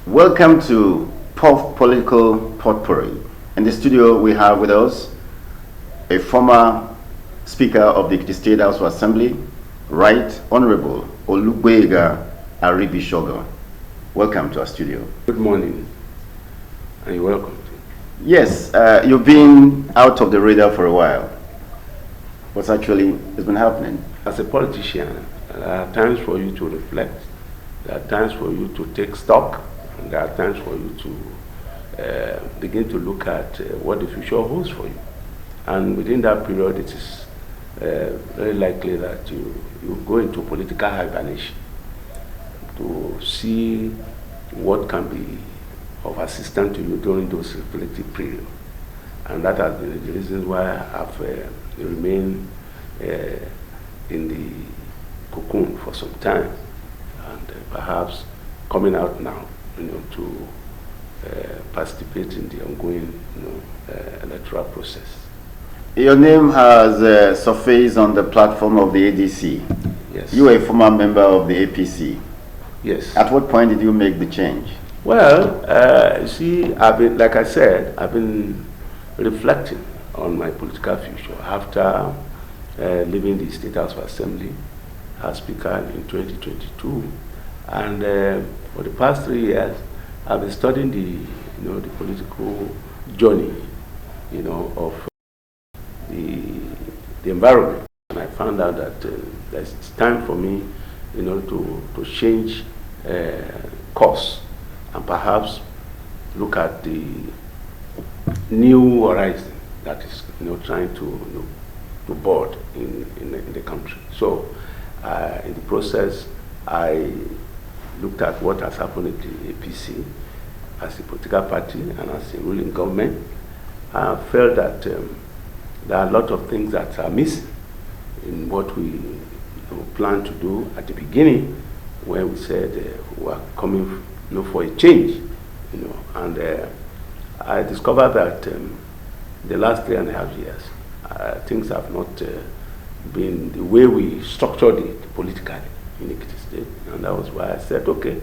Welcome to Puff Political Potpourri. In the studio, we have with us a former Speaker of the Ekiti State House of Assembly, Right Honorable Olugboyega Aribisogan. Welcome to our studio. Good morning, and you're welcome. Yes, you've been out of the radar for a while. What's actually has been happening? As a politician, there are times for you to reflect, there are times for you to take stock, and there are times for you to begin to look at what the future holds for you. And within that period, it is very likely that you go into political hibernation to see what can be of assistance to you during those reflective periods. And that has been the reasons why I've remained in the cocoon for some time, and perhaps coming out now, to participate in the ongoing, electoral process. Your name has surfaced on the platform of the ADC. Yes. You are a former member of the APC. Yes. At what point did you make the change? Well, you see, like I said, I've been reflecting on my political future after leaving the State House of Assembly as Speaker in 2022, and for the past 3 years, I've been studying the political journey, of the environment, and I found out that it's time for me, to change course and perhaps look at the new horizon that is, trying to board in the country. So, in the process, I looked at what has happened in the APC as a political party and as a ruling government. I felt that there are a lot of things that are missing in what we planned to do at the beginning, when we said we are coming for a change, and I discovered that the last 3.5 years, things have not been the way we structured it politically in Ekiti State, and that was why I said, okay,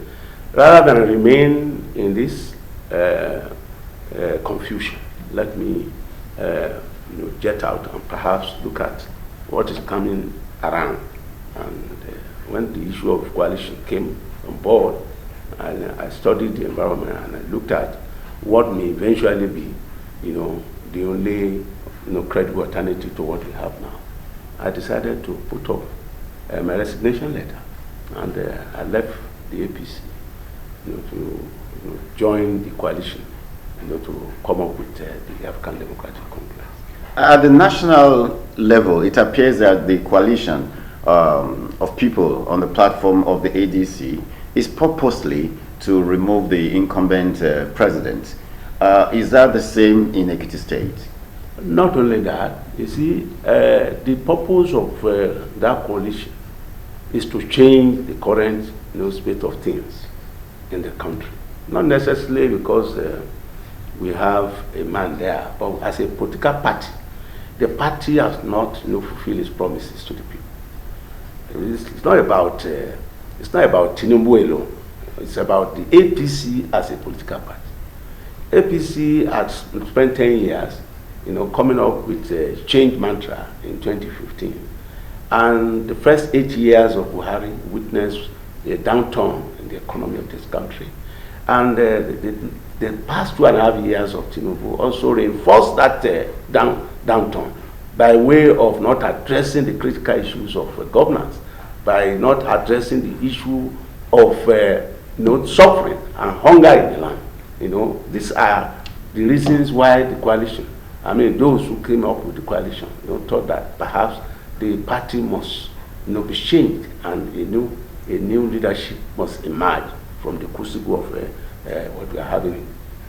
rather than remain in this confusion, let me jet out and perhaps look at what is coming around. And when the issue of coalition came on board, I studied the environment and I looked at what may eventually be, the only, credible alternative to what we have now. I decided to put up my resignation letter, and I left the APC, to join the coalition, to come up with the African Democratic Congress. At the national level, it appears that the coalition of people on the platform of the ADC is purposely to remove the incumbent president. Is that the same in Ekiti State? Not only that, you see, the purpose of that coalition is to change the current state of things in the country. Not necessarily because we have a man there, but as a political party, the party has not fulfilled its promises to the people. It's not about Tinubu alone. It's about the APC as a political party. APC has spent 10 years, coming up with a change mantra in 2015, and the first 8 years of Buhari witnessed a downturn in the economy of this country, and the past 2.5 years of Tinubu also reinforced that downturn by way of not addressing the critical issues of governance, by not addressing the issue of suffering and hunger in the land. These are the reasons why the coalition, those who came up with the coalition, thought that perhaps the party must, be changed, and a new leadership must emerge from the crucible of what we are having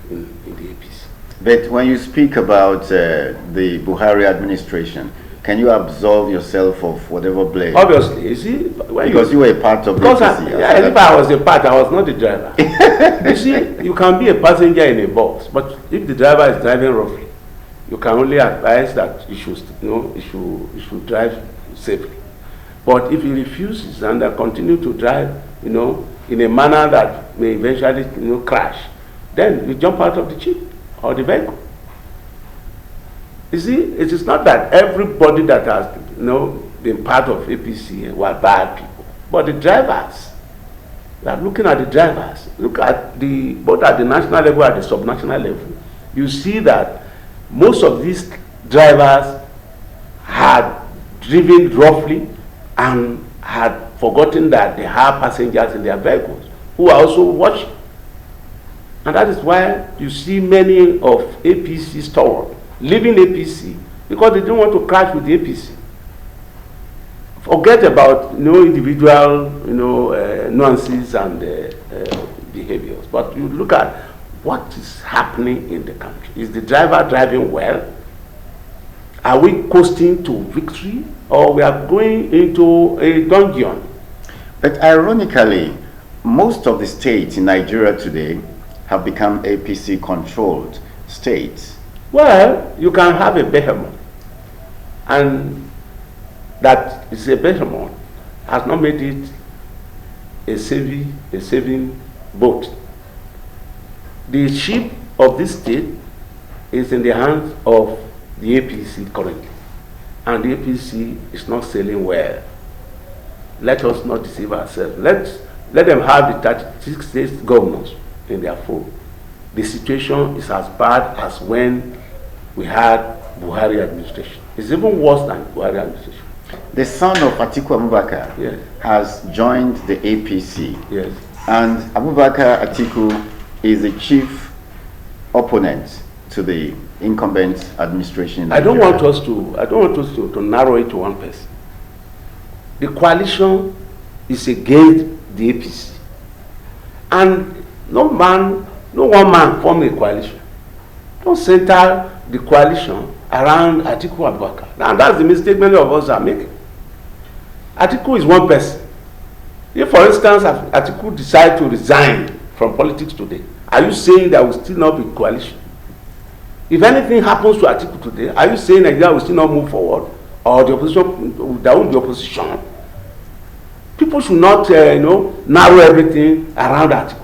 in the APC. But when you speak about the Buhari administration, can you absolve yourself of whatever blame? Obviously, you see, because you were a part of the APC. If I was a part, I was not the driver. You see, you can be a passenger in a bus, but if the driver is driving roughly, you can only advise that you should drive safely. But if he refuses and continue to drive, in a manner that may eventually crash, then you jump out of the jeep or the vehicle. You see, it is not that everybody that has been part of APC were bad people, but the drivers. We are looking at the drivers. Look at both at the national level and the subnational level. You see that most of these drivers had driven roughly and had forgotten that they have passengers in their vehicles who are also watching. And that is why you see many of APC stalwarts leaving APC because they don't want to crash with the APC. Forget about individual nuances and behaviors, but you look at what is happening in the country. Is the driver driving well? Are we coasting to victory, or we are going into a dungeon? But ironically, most of the states in Nigeria today have become APC-controlled states. Well, you can have a behemoth, and that is a behemoth has not made it a saving boat. The ship of this state is in the hands of the APC currently, and the APC is not sailing well. Let us not deceive ourselves. Let them have the 36 state governors in their fold. The situation is as bad as when we had Buhari administration. It's even worse than Buhari administration. The son of Atiku Abubakar Yes. has joined the APC. Yes. And Abubakar Atiku is the chief opponent to the incumbent administration in I don't Nigeria. want us to narrow it to one person. The coalition is against the APC. And no one man formed a coalition. Don't center the coalition around Atiku Abubakar. And that's the mistake many of us are making. Atiku is one person. If, for instance, Atiku decides to resign from politics today, are you saying there will still not be coalition? If anything happens to Atiku today, are you saying Nigeria will still not move forward, or the opposition, there won't be opposition? People should not, narrow everything around Atiku.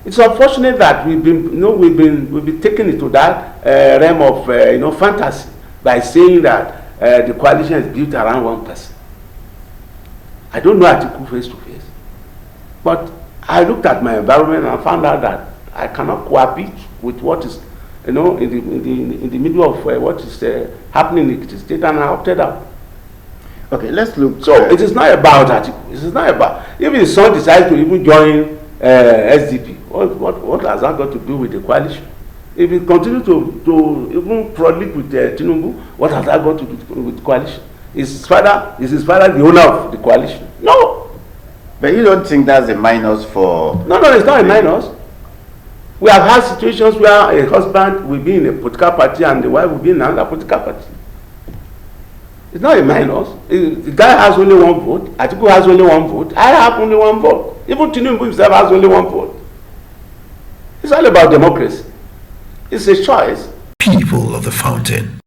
It's unfortunate that we've been taken into that realm of fantasy by saying that the coalition is built around one person. I don't know Atiku face to face, but I looked at my environment and found out that I cannot cohabit with what is in the middle of what is happening in Ekiti state, and I opted out. Okay, let's look. So it is not about Atiku. It is not about if his son decides to even join SDP. What has that got to do with the coalition? If he continues to even prolific with Tinubu, what has that got to do with the coalition? Is his father the owner of the coalition? No. But you don't think that's a minus for... No, it's not a minus. We have had situations where a husband will be in a political party and the wife will be in another political party. It's not a minus. The guy has only one vote. Atiku has only one vote. I have only one vote. Even Tinubu himself has only one vote. It's all about democracy. It's a choice. People of the Fountain.